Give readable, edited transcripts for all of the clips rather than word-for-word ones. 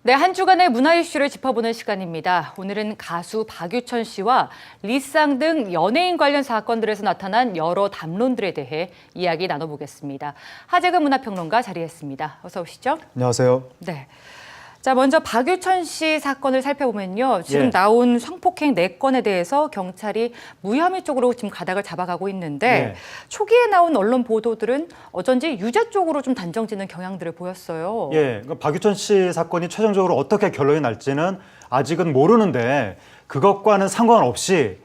네, 한 주간의 문화 이슈를 짚어보는 시간입니다. 오늘은 가수 박유천 씨와 리쌍 등 연예인 관련 사건들에서 나타난 여러 담론들에 대해 이야기 나눠보겠습니다. 하재근 문화평론가 자리했습니다. 어서 오시죠. 안녕하세요. 네. 자, 먼저 박유천 씨 사건을 살펴보면요. 지금 예. 나온 성폭행 4건에 대해서 경찰이 무혐의 쪽으로 지금 가닥을 잡아가고 있는데 예. 초기에 나온 언론 보도들은 어쩐지 유죄 쪽으로 좀 단정짓는 경향들을 보였어요. 예, 그러니까 박유천 씨 사건이 최종적으로 어떻게 결론이 날지는 아직은 모르는데 그것과는 상관없이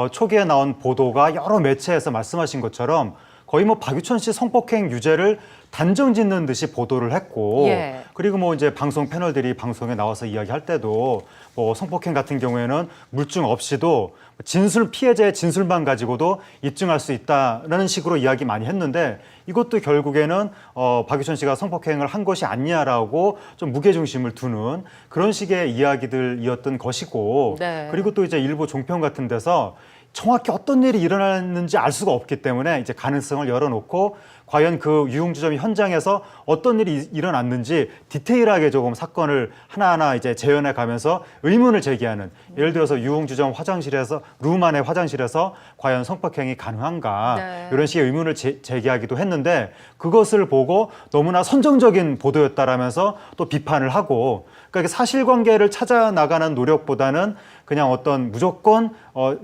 초기에 나온 보도가 여러 매체에서 말씀하신 것처럼 거의 뭐 박유천 씨 성폭행 유죄를 단정짓는 듯이 보도를 했고, 예. 그리고 뭐 이제 방송 패널들이 방송에 나와서 이야기할 때도 뭐 성폭행 같은 경우에는 물증 없이도 피해자의 진술만 가지고도 입증할 수 있다라는 식으로 이야기 많이 했는데, 이것도 결국에는 박유천 씨가 성폭행을 한 것이 아니냐라고 좀 무게중심을 두는 그런 식의 이야기들이었던 것이고, 네. 그리고 또 이제 일부 종편 같은 데서 정확히 어떤 일이 일어났는지 알 수가 없기 때문에 이제 가능성을 열어놓고 과연 그 유흥주점 현장에서 어떤 일이 일어났는지 디테일하게 조금 사건을 하나하나 이제 재현해 가면서 의문을 제기하는, 예를 들어서 유흥주점 화장실에서 룸 안의 화장실에서 과연 성폭행이 가능한가, 네. 이런 식의 의문을 제기하기도 했는데 그것을 보고 너무나 선정적인 보도였다라면서 또 비판을 하고, 그러니까 사실관계를 찾아 나가는 노력보다는 그냥 어떤 무조건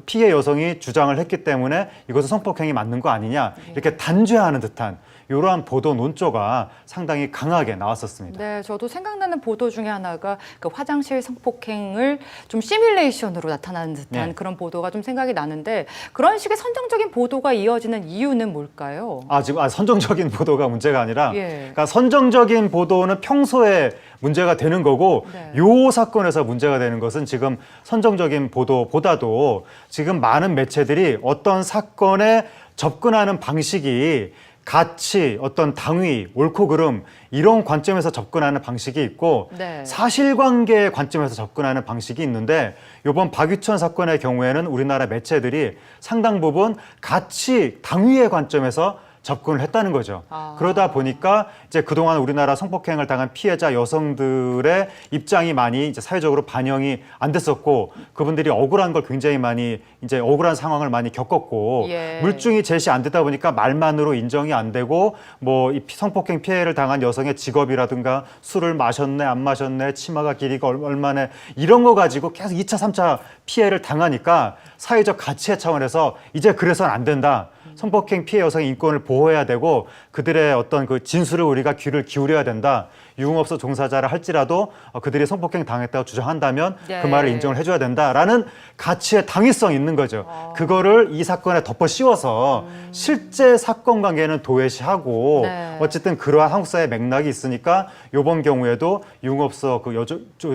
피해 여성이 주장을 했기 때문에 이것은 성폭행이 맞는 거 아니냐, 이렇게 단죄하는 듯한 이러한 보도 논조가 상당히 강하게 나왔었습니다. 네, 저도 생각나는 보도 중에 하나가 그 화장실 성폭행을 좀 시뮬레이션으로 나타나는 듯한 네. 그런 보도가 좀 생각이 나는데, 그런 식의 선정적인 보도가 이어지는 이유는 뭘까요? 지금 선정적인 보도가 문제가 아니라, 예. 그러니까 선정적인 보도는 평소에 문제가 되는 거고, 네. 요 사건에서 문제가 되는 것은 지금 선정적인 보도보다도 지금 많은 매체들이 어떤 사건에 접근하는 방식이 가치, 어떤 당위, 옳고 그름, 이런 관점에서 접근하는 방식이 있고, 네. 사실관계의 관점에서 접근하는 방식이 있는데, 이번 박유천 사건의 경우에는 우리나라 매체들이 상당 부분 가치, 당위의 관점에서 접근을 했다는 거죠. 그러다 보니까 이제 그동안 우리나라 성폭행을 당한 피해자 여성들의 입장이 많이 이제 사회적으로 반영이 안 됐었고, 그분들이 억울한 걸 굉장히 많이, 이제 억울한 상황을 많이 겪었고, 예. 물증이 제시 안 되다 보니까 말만으로 인정이 안 되고, 뭐 이 성폭행 피해를 당한 여성의 직업이라든가 술을 마셨네 안 마셨네, 치마가 길이가 얼마네, 이런 거 가지고 계속 2차 3차 피해를 당하니까 사회적 가치의 차원에서 이제 그래서는 안 된다. 성폭행 피해 여성의 인권을 보호해야 되고 그들의 어떤 그 진술을 우리가 귀를 기울여야 된다. 유흥업소 종사자라 할지라도 그들이 성폭행 당했다고 주장한다면 네. 그 말을 인정을 해줘야 된다라는 가치의 당위성이 있는 거죠. 그거를 이 사건에 덮어 씌워서 실제 사건 관계는 도외시하고, 네. 어쨌든 그러한 한국 사회의 맥락이 있으니까 이번 경우에도 유흥업소 그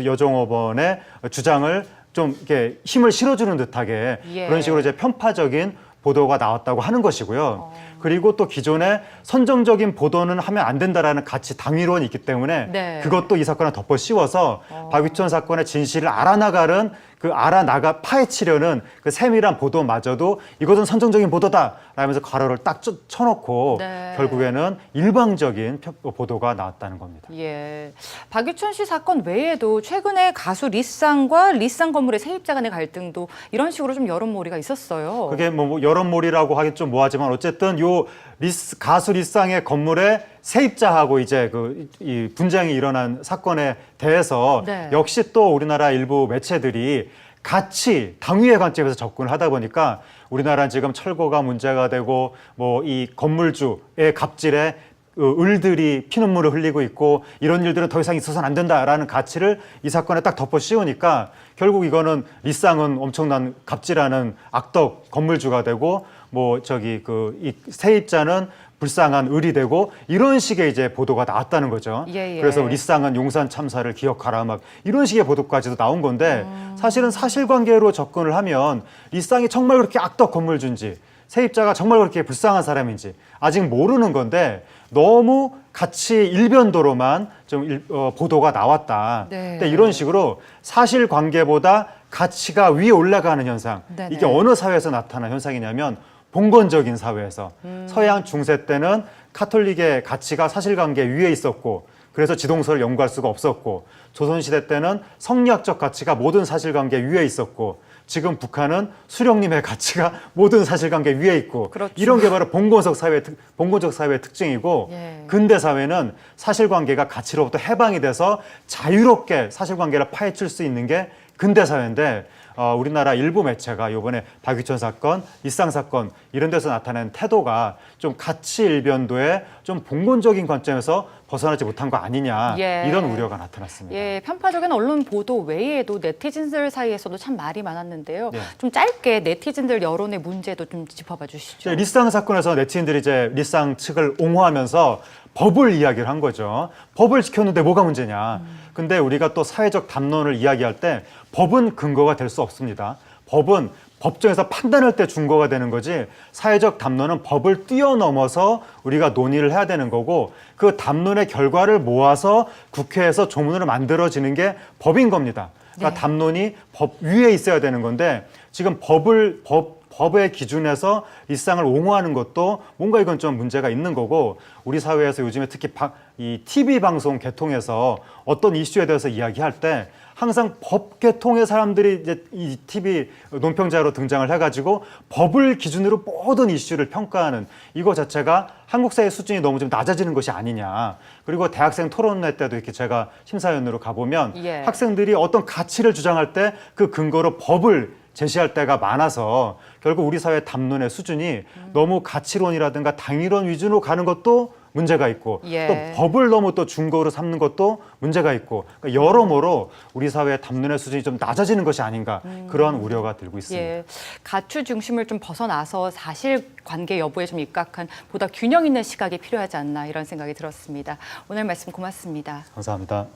여종업원의 주장을 좀 이렇게 힘을 실어주는 듯하게 예. 그런 식으로 이제 편파적인 보도가 나왔다고 하는 것이고요. 그리고 또 기존에 선정적인 보도는 하면 안 된다라는 가치 당위론이 있기 때문에 네. 그것도 이 사건에 덮어 씌워서 박유천 사건의 진실을 알아나가는, 파헤치려는 그 세밀한 보도마저도 이것은 선정적인 보도다 라면서 괄호를 딱 쳐놓고 네. 결국에는 일방적인 보도가 나왔다는 겁니다. 예. 박유천 씨 사건 외에도 최근에 가수 리쌍과 리쌍 건물의 세입자 간의 갈등도 이런 식으로 좀 여론몰이가 있었어요. 그게 뭐 여론몰이라고 하기 좀 뭐하지만 어쨌든 요 가수 리쌍의 건물에 세입자하고 이제 이 분쟁이 일어난 사건에 대해서 네. 역시 또 우리나라 일부 매체들이 가치, 당위의 관점에서 접근을 하다 보니까 우리나라는 지금 철거가 문제가 되고 뭐 이 건물주의 갑질에 을들이 피눈물을 흘리고 있고 이런 일들은 더 이상 있어서는 안 된다라는 가치를 이 사건에 딱 덮어 씌우니까 결국 이거는 리쌍은 엄청난 갑질하는 악덕 건물주가 되고 이 세입자는 불쌍한 을이 되고 이런 식의 이제 보도가 나왔다는 거죠. 예, 예. 그래서 리쌍은 용산 참사를 기억하라 막 이런 식의 보도까지도 나온 건데 사실은 사실관계로 접근을 하면 리쌍이 정말 그렇게 악덕 건물주인지 세입자가 정말 그렇게 불쌍한 사람인지 아직 모르는 건데 너무 가치 일변도로만 좀 보도가 나왔다. 네. 근데 이런 식으로 사실관계보다 가치가 위에 올라가는 현상, 네네. 이게 어느 사회에서 나타난 현상이냐면 봉건적인 사회에서 서양 중세 때는 카톨릭의 가치가 사실관계 위에 있었고 그래서 지동서를 연구할 수가 없었고, 조선시대 때는 성리학적 가치가 모든 사실관계 위에 있었고, 지금 북한은 수령님의 가치가 모든 사실관계 위에 있고, 그렇죠. 이런 게 바로 봉건적 사회의 특징이고, 예. 근대 사회는 사실관계가 가치로부터 해방이 돼서 자유롭게 사실관계를 파헤칠 수 있는 게 근대 사회인데, 우리나라 일부 매체가 이번에 박유천 사건, 일상 사건 이런 데서 나타낸 태도가 좀 가치 일변도에 좀 봉건적인 관점에서 벗어나지 못한 거 아니냐, 예. 이런 우려가 나타났습니다. 예, 편파적인 언론 보도 외에도 네티즌들 사이에서도 참 말이 많았는데요. 네. 좀 짧게 네티즌들 여론의 문제도 좀 짚어봐 주시죠. 리쌍 사건에서 네티즌들이 이제 리쌍 측을 옹호하면서 법을 이야기를 한 거죠. 법을 지켰는데 뭐가 문제냐. 근데 우리가 또 사회적 담론을 이야기할 때 법은 근거가 될 수 없습니다. 법은 법정에서 판단할 때 준거가 되는 거지, 사회적 담론은 법을 뛰어넘어서 우리가 논의를 해야 되는 거고, 그 담론의 결과를 모아서 국회에서 조문으로 만들어지는 게 법인 겁니다. 그러니까 네. 담론이 법 위에 있어야 되는 건데, 지금 법의 기준에서 일상을 옹호하는 것도 뭔가 이건 좀 문제가 있는 거고, 우리 사회에서 요즘에 특히 이 TV 방송 개통해서 어떤 이슈에 대해서 이야기할 때 항상 법 개통의 사람들이 이제 이 TV 논평자로 등장을 해가지고 법을 기준으로 모든 이슈를 평가하는 이거 자체가 한국 사회 수준이 너무 좀 낮아지는 것이 아니냐. 그리고 대학생 토론회 때도 이렇게 제가 심사위원으로 가보면 예. 학생들이 어떤 가치를 주장할 때 그 근거로 법을 제시할 때가 많아서 결국 우리 사회 담론의 수준이 너무 가치론이라든가 당위론 위주로 가는 것도 문제가 있고, 예. 또 법을 너무 또 준거로 삼는 것도 문제가 있고, 그러니까 여러모로 우리 사회의 담론의 수준이 좀 낮아지는 것이 아닌가, 그런 우려가 들고 있습니다. 예, 가추 중심을 좀 벗어나서 사실관계 여부에 좀 입각한 보다 균형 있는 시각이 필요하지 않나 이런 생각이 들었습니다. 오늘 말씀 고맙습니다. 감사합니다.